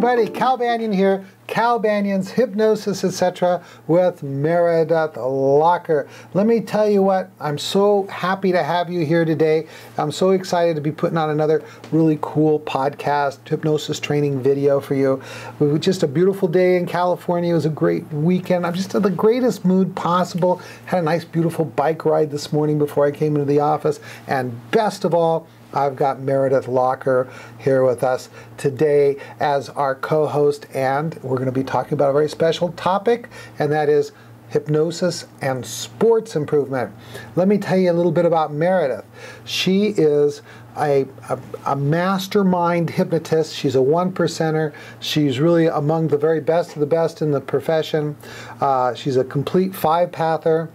everybody, Cal Banyan here, Cal Banyan's Hypnosis, etc. with Meredith Locker. Let me tell you what, I'm so happy to have you here today. I'm so excited to be putting on another really cool podcast, hypnosis training video for you. It was just a beautiful day in California. It was a great weekend. I'm just in the greatest mood possible. Had a nice, beautiful bike ride this morning before I came into the office. And best of all, I've got Meredith Locker here with us today as our co-host, and we're going to be talking about a very special topic, and that is hypnosis and sports improvement. Let me tell you a little bit about Meredith. She is a mastermind hypnotist. She's a one-percenter. She's really among the very best of the best in the profession. She's a complete five-pather.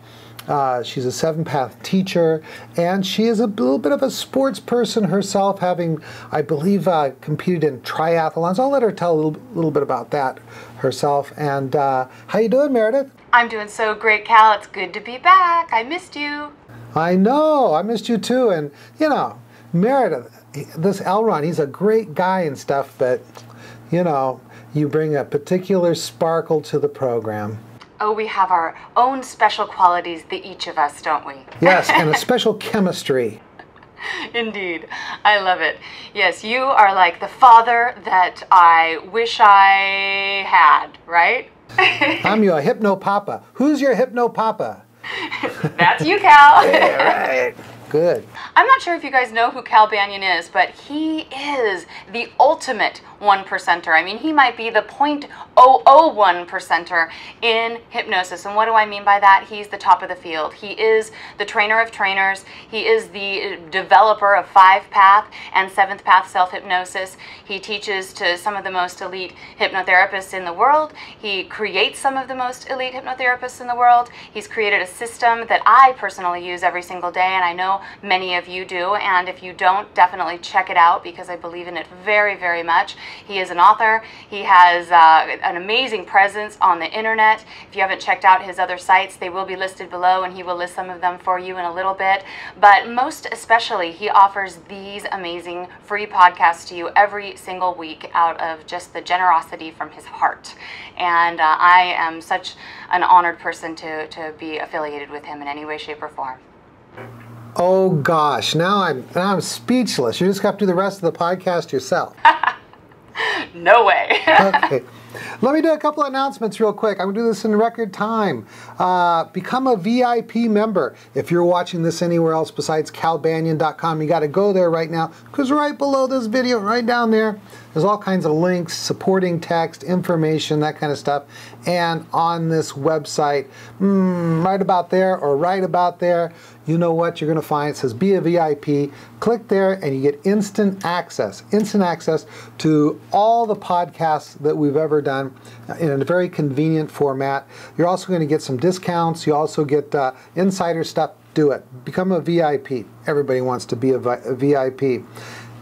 She's a seven-path teacher, and she is a little bit of a sports person herself, having, I believe, competed in triathlons. I'll let her tell a little bit about that herself. And how you doing, Meredith? I'm doing so great, Cal. It's good to be back. I missed you. I know. I missed you too. And, you know, Meredith, this Elron, he's a great guy and stuff, but, you know, you bring a particular sparkle to the program. Oh, we have our own special qualities, the each of us, don't we? Yes, and a special chemistry. Indeed. I love it. Yes, you are like the father that I wish I had, right? I'm your hypno-papa. Who's your hypno-papa? That's you, Cal. Yeah, right. Good. I'm not sure if you guys know who Cal Banyan is, but he is the ultimate one-percenter. I mean, he might be the 0.001% in hypnosis. And what do I mean by that? He's the top of the field. He is the trainer of trainers. He is the developer of 5-path and 7th-path self-hypnosis. He teaches to some of the most elite hypnotherapists in the world. He creates some of the most elite hypnotherapists in the world. He's created a system that I personally use every single day, and I know many of you do, and if you don't, definitely check it out because I believe in it very, very much. He is an author. He has an amazing presence on the internet. If you haven't checked out his other sites, they will be listed below, and he will list some of them for you in a little bit. But most especially, he offers these amazing free podcasts to you every single week out of just the generosity from his heart. And I am such an honored person to be affiliated with him in any way, shape, or form. Oh gosh, now I'm speechless. You just have to do the rest of the podcast yourself. No way. Okay. Let me do a couple of announcements real quick. I'm going to do this in record time. Become a VIP member. If you're watching this anywhere else besides calbanyan.com, you got to go there right now, because right below this video, right down there, there's all kinds of links, supporting text, information, that kind of stuff. And on this website, right about there or right about there, you know what you're going to find. It says be a VIP. Click there and you get instant access to all the podcasts that we've ever done in a very convenient format. You're also going to get some discounts. You also get insider stuff. Do it. Become a VIP. Everybody wants to be a VIP.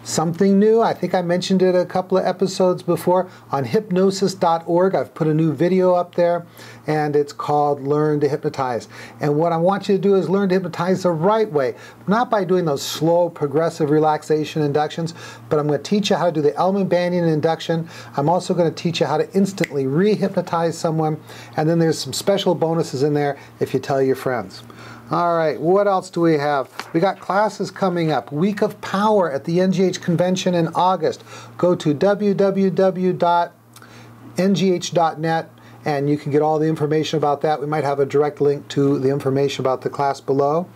Something new, I think I mentioned it a couple of episodes before, on hypnosis.org. I've put a new video up there, and it's called Learn to Hypnotize. And what I want you to do is learn to hypnotize the right way, not by doing those slow, progressive relaxation inductions, but I'm going to teach you how to do the Banyan induction. I'm also going to teach you how to instantly re-hypnotize someone, and then there's some special bonuses in there if you tell your friends. All right, what else do we have? We got classes coming up. Week of Power at the NGH convention in August. Go to www.ngh.net and you can get all the information about that. We might have a direct link to the information about the class below.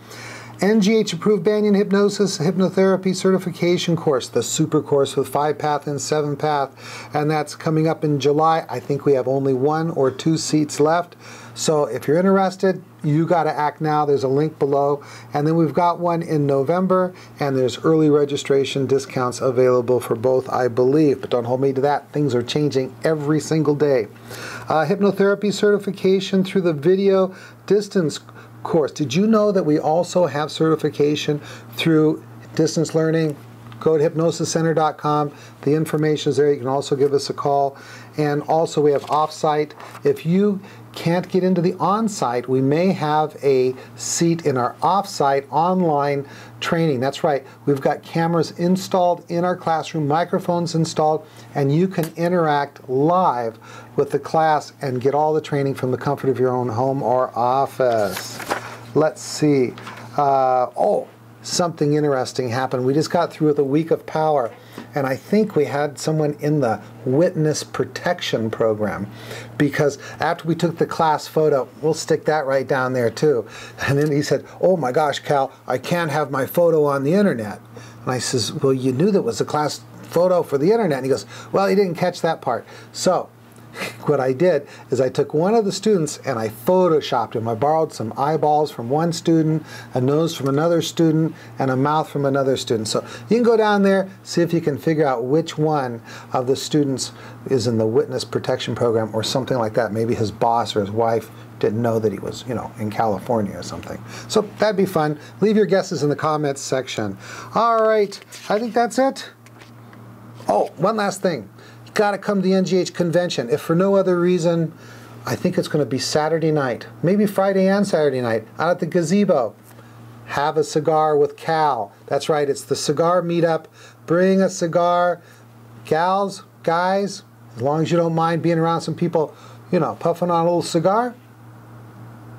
NGH approved Banyan Hypnosis Hypnotherapy Certification Course, the super course with 5-path and 7-path, and that's coming up in July. I think we have only 1 or 2 seats left. So if you're interested, you got to act now. There's a link below. And then we've got one in November, and there's early registration discounts available for both, I believe. But don't hold me to that. Things are changing every single day. Hypnotherapy certification through the video distance course. Did you know that we also have certification through distance learning? go to hypnosiscenter.com. The information is there. You can also give us a call. And also we have off-site. If you can't get into the on-site, we may have a seat in our off-site online training. That's right. We've got cameras installed in our classroom, microphones installed, and you can interact live with the class and get all the training from the comfort of your own home or office. Let's see. Oh, something interesting happened. We just got through with a week of power, and I think we had someone in the witness protection program, because after we took the class photo, we'll stick that right down there too, and then he said, oh my gosh, Cal, I can't have my photo on the internet. And I says, well, you knew that was a class photo for the internet. And he goes, well, he didn't catch that part. So what I did is I took one of the students and I photoshopped him. I borrowed some eyeballs from one student, a nose from another student, and a mouth from another student. So you can go down there, see if you can figure out which one of the students is in the witness protection program or something like that. Maybe his boss or his wife didn't know that he was, in California or something. So that'd be fun. Leave your guesses in the comments section. All right, I think that's it. Oh, one last thing. Got to come to the NGH convention. If for no other reason, I think it's going to be Saturday night, maybe Friday and Saturday night, out at the gazebo. Have a cigar with Cal. That's right, it's the cigar meetup. Bring a cigar. Gals, guys, as long as you don't mind being around some people, puffing on a little cigar,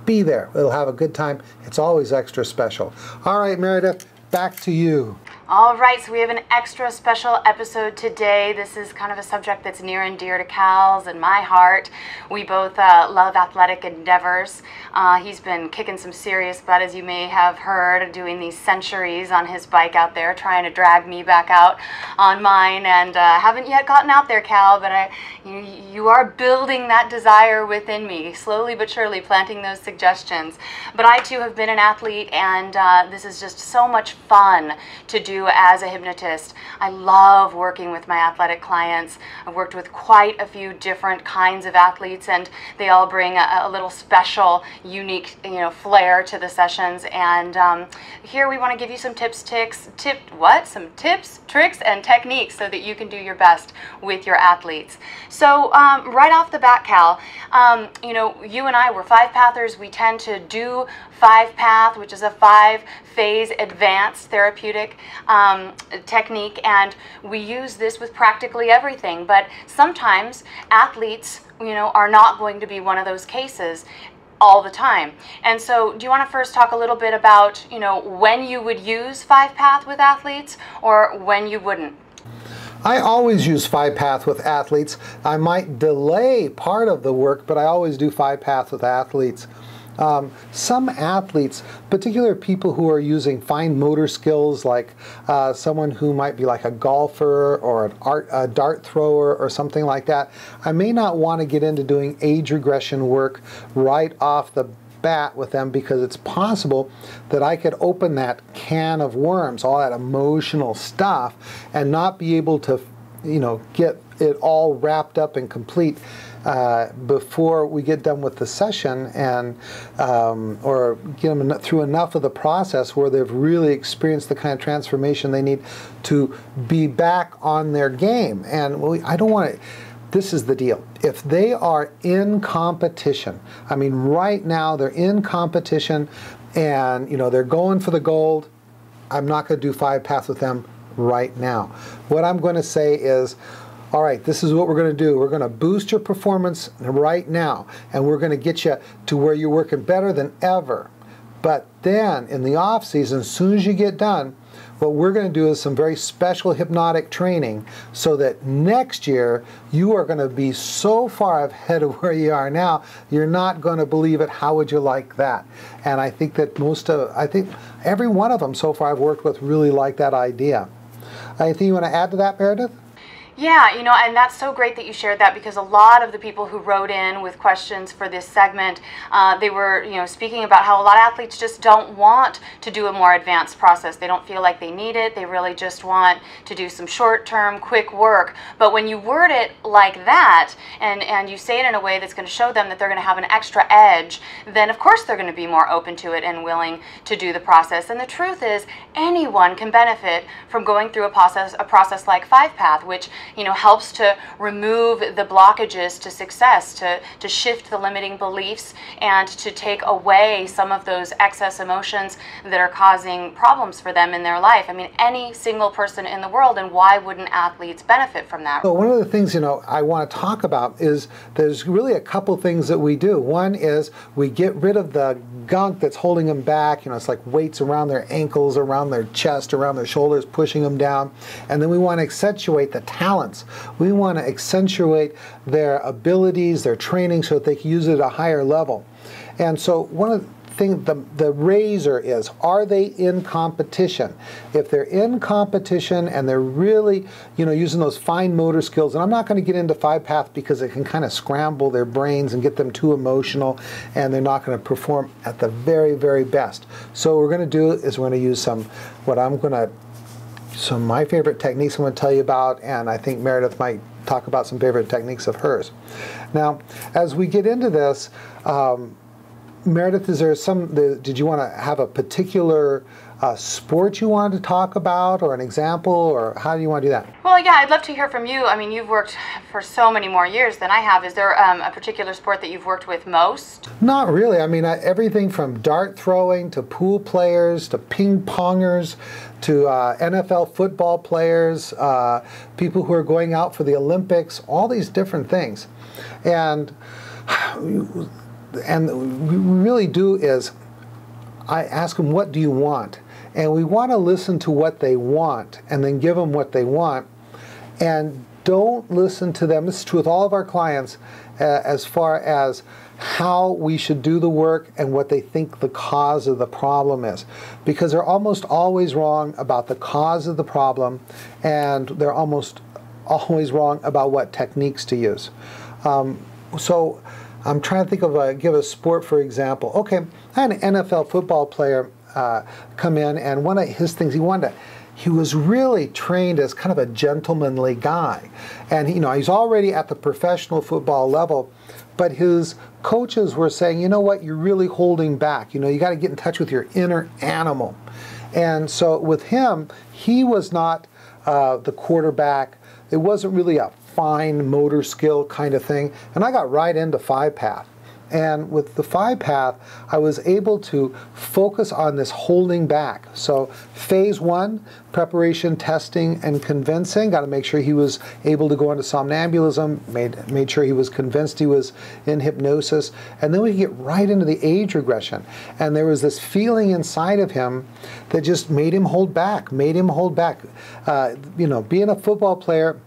be there. It'll have a good time. It's always extra special. All right, Meredith, back to you. All right, so we have an extra special episode today. This is kind of a subject that's near and dear to Cal's and my heart. We both love athletic endeavors. He's been kicking some serious butt, as you may have heard, doing these centuries on his bike out there, trying to drag me back out on mine, and haven't yet gotten out there, Cal, but you are building that desire within me, slowly but surely planting those suggestions. But I too have been an athlete, and this is just so much fun to do as a hypnotist. I love working with my athletic clients. I've worked with quite a few different kinds of athletes, and they all bring a little special, unique, flair to the sessions. And here we want to give you some tips, tricks, and techniques so that you can do your best with your athletes. So right off the bat, Cal, you and I were 5-pathers. We tend to do 5-path, which is a 5-phase advanced therapeutic technique, and we use this with practically everything. But sometimes athletes, are not going to be one of those cases all the time. And so do you want to first talk a little bit about, when you would use 5-path with athletes or when you wouldn't? I always use 5-path with athletes. I might delay part of the work, but I always do 5-path with athletes. Some athletes, particular people who are using fine motor skills, like someone who might be like a golfer or a dart thrower or something like that, I may not want to get into doing age regression work right off the bat with them, because it's possible that I could open that can of worms, all that emotional stuff, and not be able to, get it all wrapped up and complete before we get done with the session, and or get them through enough of the process where they've really experienced the kind of transformation they need to be back on their game. And I don't want to. This is the deal. If they are in competition, right now they're in competition, and they're going for the gold, I'm not going to do 5-path with them right now. What I'm going to say is, all right, this is what we're going to do. We're going to boost your performance right now, and we're going to get you to where you're working better than ever. But then in the off season, as soon as you get done, what we're going to do is some very special hypnotic training, so that next year you are going to be so far ahead of where you are now, you're not going to believe it. How would you like that? And I think that I think every one of them so far I've worked with really like that idea. Anything you want to add to that, Meredith? Yeah, you know, and that's so great that you shared that, because a lot of the people who wrote in with questions for this segment, they were, you know, speaking about how a lot of athletes just don't want to do a more advanced process. They don't feel like they need it. They really just want to do some short-term, quick work. But when you word it like that, and you say it in a way that's going to show them that they're going to have an extra edge, then of course they're going to be more open to it and willing to do the process. And the truth is, anyone can benefit from going through a process like 5-Path, which, you know, helps to remove the blockages to success, to shift the limiting beliefs, and to take away some of those excess emotions that are causing problems for them in their life. I mean, any single person in the world, and why wouldn't athletes benefit from that? So one of the things, you know, I want to talk about is there's really a couple things that we do. One is we get rid of the gunk that's holding them back. You know, it's like weights around their ankles, around their chest, around their shoulders, pushing them down. And then we want to accentuate the talents. We want to accentuate their abilities, their training, so that they can use it at a higher level. And so one of the things, the razor is, are they in competition? If they're in competition and they're really, you know, using those fine motor skills, and I'm not going to get into 5-Path because it can kind of scramble their brains and get them too emotional, and they're not going to perform at the very, very best. So what we're going to do is we're going to use some my favorite techniques I'm going to tell you about, and I think Meredith might talk about some favorite techniques of hers. Now, as we get into this, Meredith, is there did you want to have a particular sport you wanted to talk about, or an example, or how do you want to do that? Well, yeah, I'd love to hear from you. I mean, you've worked for so many more years than I have. Is there a particular sport that you've worked with most? Not really. I mean, everything from dart throwing to pool players to ping pongers to NFL football players, people who are going out for the Olympics, all these different things. And what we really do is I ask them, what do you want? And we want to listen to what they want and then give them what they want. And don't listen to them. This is true with all of our clients as far as how we should do the work and what they think the cause of the problem is. Because they're almost always wrong about the cause of the problem, and they're almost always wrong about what techniques to use. So I'm trying to think of give a sport, for example. Okay, I had an NFL football player come in, and one of his things he was really trained as kind of a gentlemanly guy, and you know, he's already at the professional football level, but his coaches were saying, you know what, you're really holding back. You know, you got to get in touch with your inner animal. And so with him, he was not the quarterback. It wasn't really a fine motor skill kind of thing, and I got right into 5-Path. And with the 5-Path, I was able to focus on this holding back. So phase 1, preparation, testing, and convincing. Got to make sure he was able to go into somnambulism, made sure he was convinced he was in hypnosis. And then we get right into the age regression. And there was this feeling inside of him that just made him hold back, you know, being a football player,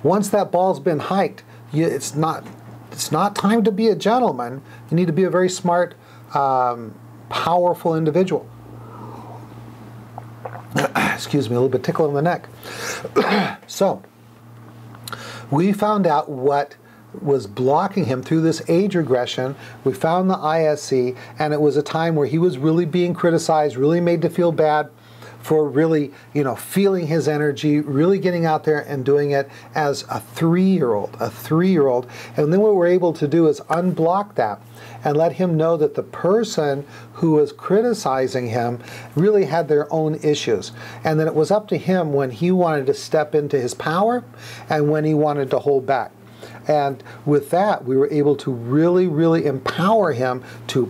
once that ball's been hiked, it's not time to be a gentleman. You need to be a very smart, powerful individual. Excuse me, a little bit tickle in the neck. So, we found out what was blocking him through this age regression. We found the ISC, and it was a time where he was really being criticized, really made to feel bad for really, you know, feeling his energy, really getting out there and doing it as a 3-year-old, And then what we're able to do is unblock that and let him know that the person who was criticizing him really had their own issues. And then it was up to him when he wanted to step into his power and when he wanted to hold back. And with that, we were able to really, really empower him to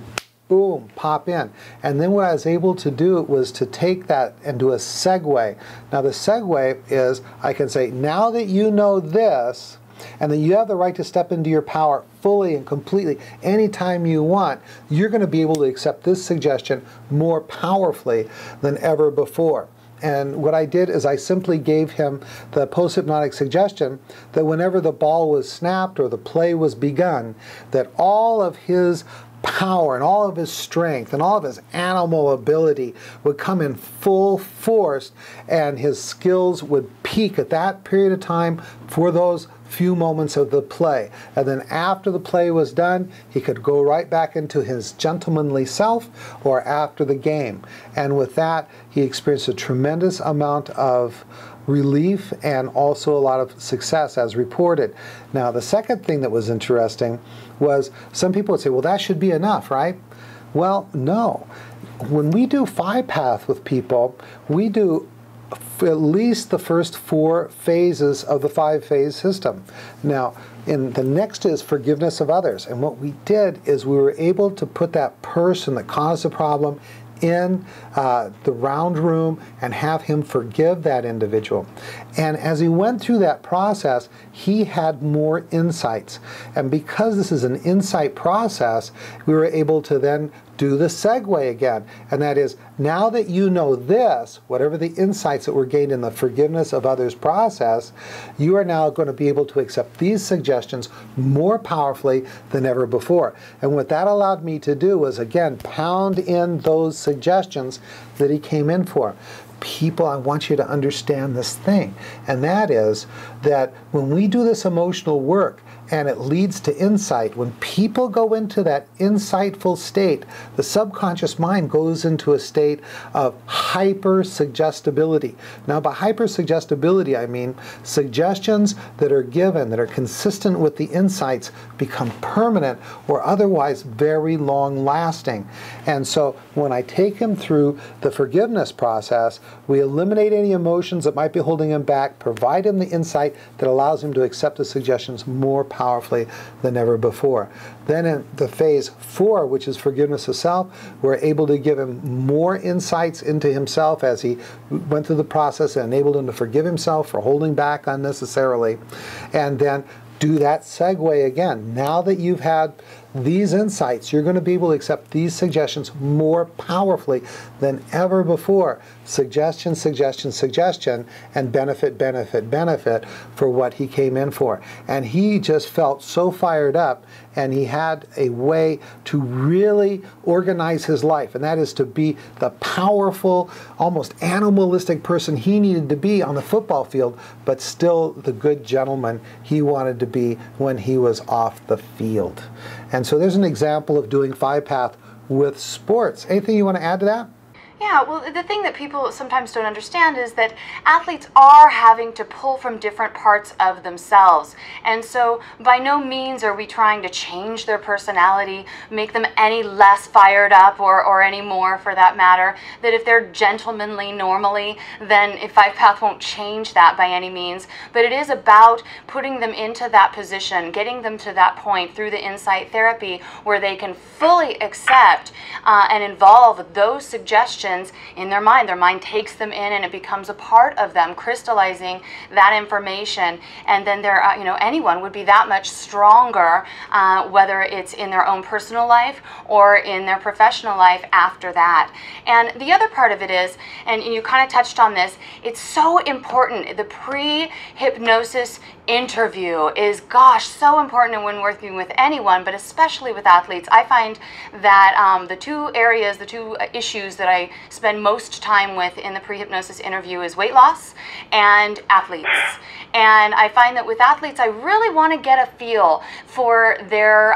boom, pop in. And then what I was able to do was to take that and do a segue. Now the segue is, I can say, now that you know this, and then you have the right to step into your power fully and completely anytime you want, you're going to be able to accept this suggestion more powerfully than ever before. And what I did is I simply gave him the post-hypnotic suggestion that whenever the ball was snapped or the play was begun, that all of his power and all of his strength and all of his animal ability would come in full force, and his skills would peak at that period of time for those few moments of the play. And then after the play was done, he could go right back into his gentlemanly self, or after the game. And with that, he experienced a tremendous amount of relief and also a lot of success as reported. Now, the second thing that was interesting was some people would say, well, that should be enough, right? Well, no. When we do 5-path with people, we do at least the first 4 phases of the 5-phase system. Now, the next is forgiveness of others. And what we did is we were able to put that person that caused the problem in the round room and have him forgive that individual. And as he went through that process, he had more insights. And because this is an insight process, we were able to then do the segue again. And that is, now that you know this, whatever the insights that were gained in the forgiveness of others process, you are now going to be able to accept these suggestions more powerfully than ever before. And what that allowed me to do was, again, pound in those suggestions that he came in for. People, I want you to understand this thing, and that is that when we do this emotional work and it leads to insight, when people go into that insightful state, the subconscious mind goes into a state of hyper-suggestibility. Now, by hyper-suggestibility, I mean suggestions that are given, that are consistent with the insights, become permanent or otherwise very long-lasting. And so when I take him through the forgiveness process, we eliminate any emotions that might be holding him back, provide him the insight that allows him to accept the suggestions more powerfully than ever before. Then in the phase 4, which is forgiveness of self, we're able to give him more insights into himself as he went through the process and enabled him to forgive himself for holding back unnecessarily. And then do that segue again. Now that you've had these insights, you're going to be able to accept these suggestions more powerfully than ever before. Suggestion, suggestion, suggestion, and benefit, benefit, benefit for what he came in for. And he just felt so fired up, and he had a way to really organize his life, and that is to be the powerful, almost animalistic person he needed to be on the football field, but still the good gentleman he wanted to be when he was off the field. And so there's an example of doing 5-path with sports. Anything you want to add to that? Yeah, well, the thing that people sometimes don't understand is that athletes are having to pull from different parts of themselves. And so by no means are we trying to change their personality, make them any less fired up or any more for that matter. That if they're gentlemanly normally, then 5-path won't change that by any means. But it is about putting them into that position, getting them to that point through the insight therapy where they can fully accept and involve those suggestions in their mind. Their mind takes them in and it becomes a part of them, crystallizing that information. And then they're, anyone would be that much stronger, whether it's in their own personal life or in their professional life after that. And the other part of it is, and you kind of touched on this, it's so important. The pre-hypnosis interview is, gosh, so important when working with anyone, but especially with athletes. I find that the two issues that I spend most time with in the pre-hypnosis interview is weight loss and athletes. And I find that with athletes, I really want to get a feel for their,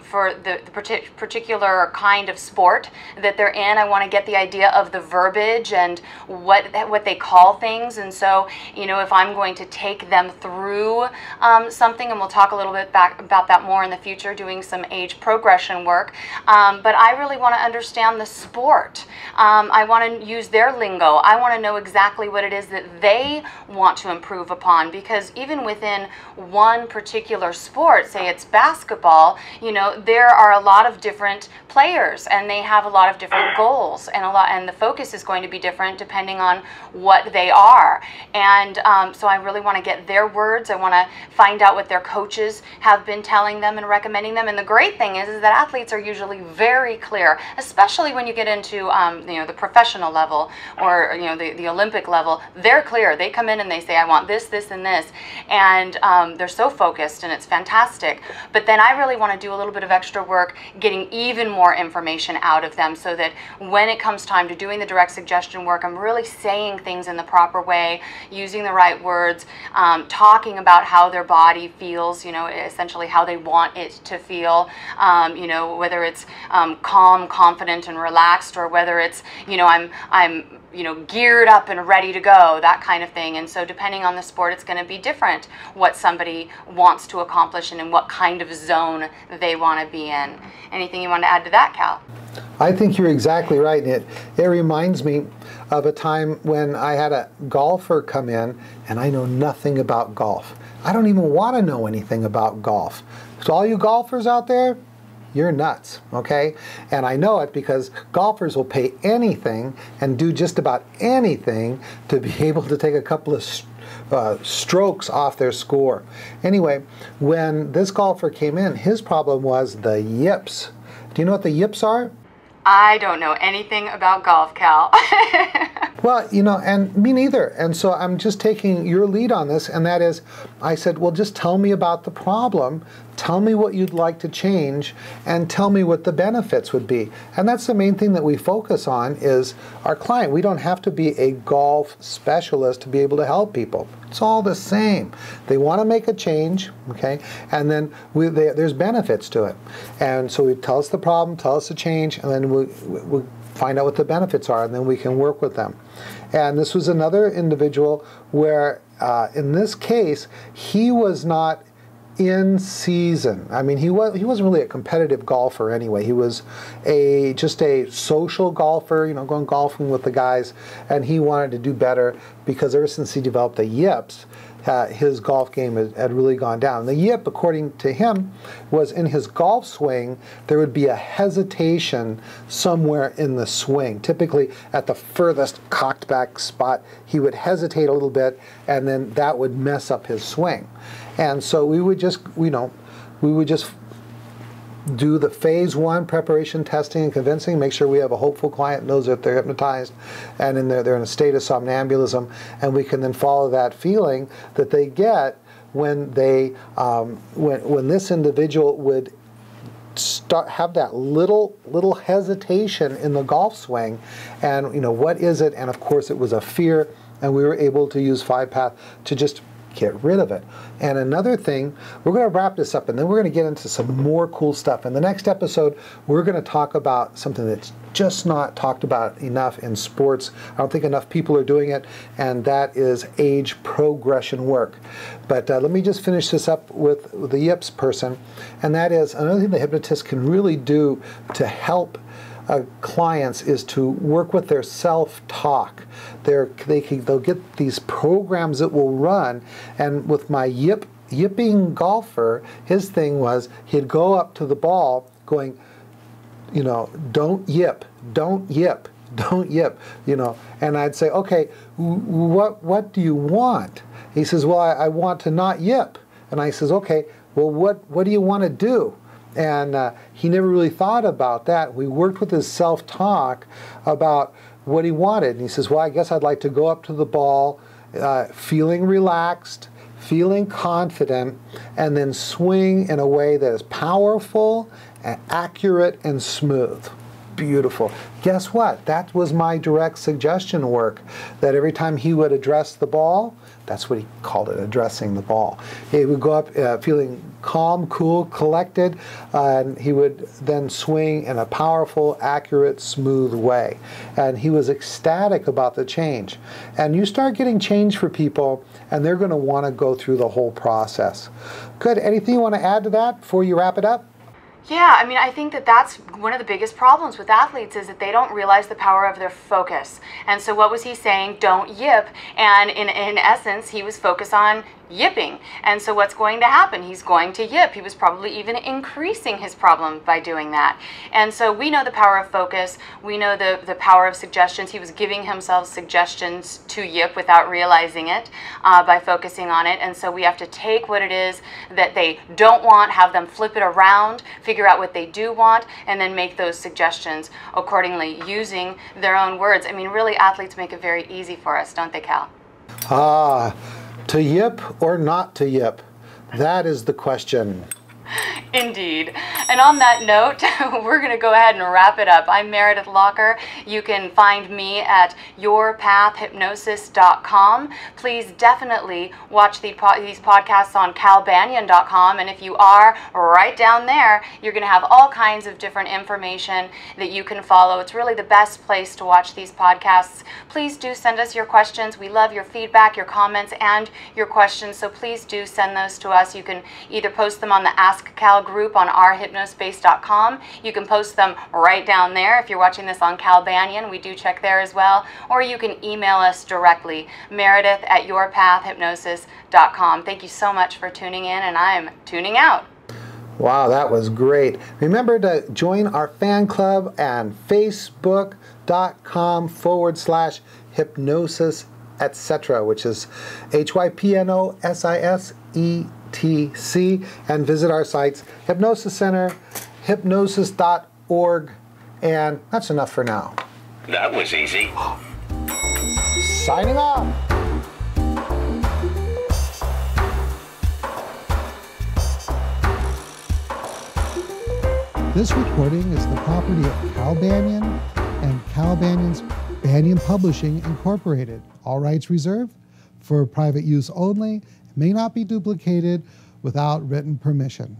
for the particular kind of sport that they're in. I want to get the idea of the verbiage and what they call things. And so, if I'm going to take them through something, and we'll talk a little bit about that more in the future, doing some age progression work. But I really want to understand the sport. I want to use their lingo. I want to know exactly what it is that they want to improve upon. Because even within one particular sport, say it's basketball, there are a lot of different players and they have a lot of different goals, and the focus is going to be different depending on what they are. And so I really want to get their words. I want to find out what their coaches have been telling them and recommending them. And the great thing is that athletes are usually very clear, especially when you get into the professional level, or the Olympic level, they're clear. They come in and they say, I want this, this, and this, and they're so focused, and it's fantastic. But then I really want to do a little bit of extra work getting even more information out of them, so that when it comes time to doing the direct suggestion work, I'm really saying things in the proper way, using the right words, talking about how their body feels, essentially how they want it to feel, whether it's calm, confident, and relaxed, or whether it's, I'm geared up and ready to go, that kind of thing. And so depending on the sport, it's going to be different what somebody wants to accomplish and in what kind of zone they want to be in. Anything you want to add to that, Cal? I think you're exactly right. It reminds me of a time when I had a golfer come in, and I know nothing about golf. I don't even want to know anything about golf. So all you golfers out there, you're nuts, okay? And I know it because golfers will pay anything and do just about anything to be able to take a couple of strokes off their score. Anyway, when this golfer came in, his problem was the yips. Do you know what the yips are? I don't know anything about golf, Cal. Well, and me neither. And so I'm just taking your lead on this, and that is, I said, well, just tell me about the problem, tell me what you'd like to change, and tell me what the benefits would be. And that's the main thing that we focus on is our client. We don't have to be a golf specialist to be able to help people. It's all the same. They want to make a change, okay, and then there's benefits to it. And so we tell us the problem, tell us the change, and then we find out what the benefits are, and then we can work with them. And this was another individual where, in this case, he was not in season. I mean, he wasn't really a competitive golfer anyway. He was just a social golfer, going golfing with the guys, and he wanted to do better because ever since he developed the yips, his golf game had really gone down. The yip, according to him, was in his golf swing, there would be a hesitation somewhere in the swing. Typically at the furthest cocked back spot, he would hesitate a little bit, and then that would mess up his swing. And so we would just, do the phase 1 preparation, testing, and convincing, make sure we have a hopeful client, knows that they're hypnotized, and they're in a state of somnambulism, and we can then follow that feeling that they get when they, when this individual would have that little hesitation in the golf swing, and what is it? And of course it was a fear, and we were able to use 5-path to just get rid of it. And another thing, we're going to wrap this up, and then we're going to get into some more cool stuff. In the next episode, we're going to talk about something that's just not talked about enough in sports. I don't think enough people are doing it, and that is age progression work. But let me just finish this up with the yips person, and that is another thing the hypnotist can really do to help clients is to work with their self-talk. They'll get these programs that will run, and with my yipping golfer, his thing was he'd go up to the ball going, don't yip, don't yip, don't yip, and I'd say, okay, what do you want? He says, well, I want to not yip. And I says, okay, well, what do you want to do? And he never really thought about that. We worked with his self-talk about what he wanted. And he says, well, I guess I'd like to go up to the ball feeling relaxed, feeling confident, and then swing in a way that is powerful and accurate and smooth. Beautiful. Guess what? That was my direct suggestion work, that every time he would address the ball, that's what he called it, addressing the ball. He would go up feeling calm, cool, collected, and he would then swing in a powerful, accurate, smooth way. And he was ecstatic about the change. And you start getting change for people, and they're going to want to go through the whole process. Good. Anything you want to add to that before you wrap it up? Yeah, I mean, I think that's one of the biggest problems with athletes is that they don't realize the power of their focus. And so what was he saying? Don't yip. And in essence, he was focused on yipping. And so what's going to happen? He's going to yip. He was probably even increasing his problem by doing that. And so we know the power of focus. We know the power of suggestions. He was giving himself suggestions to yip without realizing it by focusing on it. And so we have to take what it is that they don't want, have them flip it around, figure out what they do want, and then make those suggestions accordingly using their own words. I mean, really, athletes make it very easy for us, don't they, Cal? To yip or not to yip? That is the question. Indeed. And on that note, we're going to go ahead and wrap it up. I'm Meredith Locker. You can find me at yourpathhypnosis.com. Please definitely watch these podcasts on calbanyan.com. And if you are right down there, you're going to have all kinds of different information that you can follow. It's really the best place to watch these podcasts. Please do send us your questions. We love your feedback, your comments, and your questions. So please do send those to us. You can either post them on the Ask Cal group on ourhypnospace.com. You can post them right down there. If you're watching this on Cal Banyan, we do check there as well. Or you can email us directly, Meredith at yourpathhypnosis.com. Thank you so much for tuning in, and I'm tuning out. Wow, that was great. Remember to join our fan club and facebook.com/hypnosis, etc., which is HYPNOSISETC, and visit our sites, Hypnosis Center, hypnosis.org, and that's enough for now. That was easy. Signing off. This recording is the property of Cal Banyan and Cal Banyan's Banyan Publishing Incorporated. All rights reserved for private use only. May not be duplicated without written permission.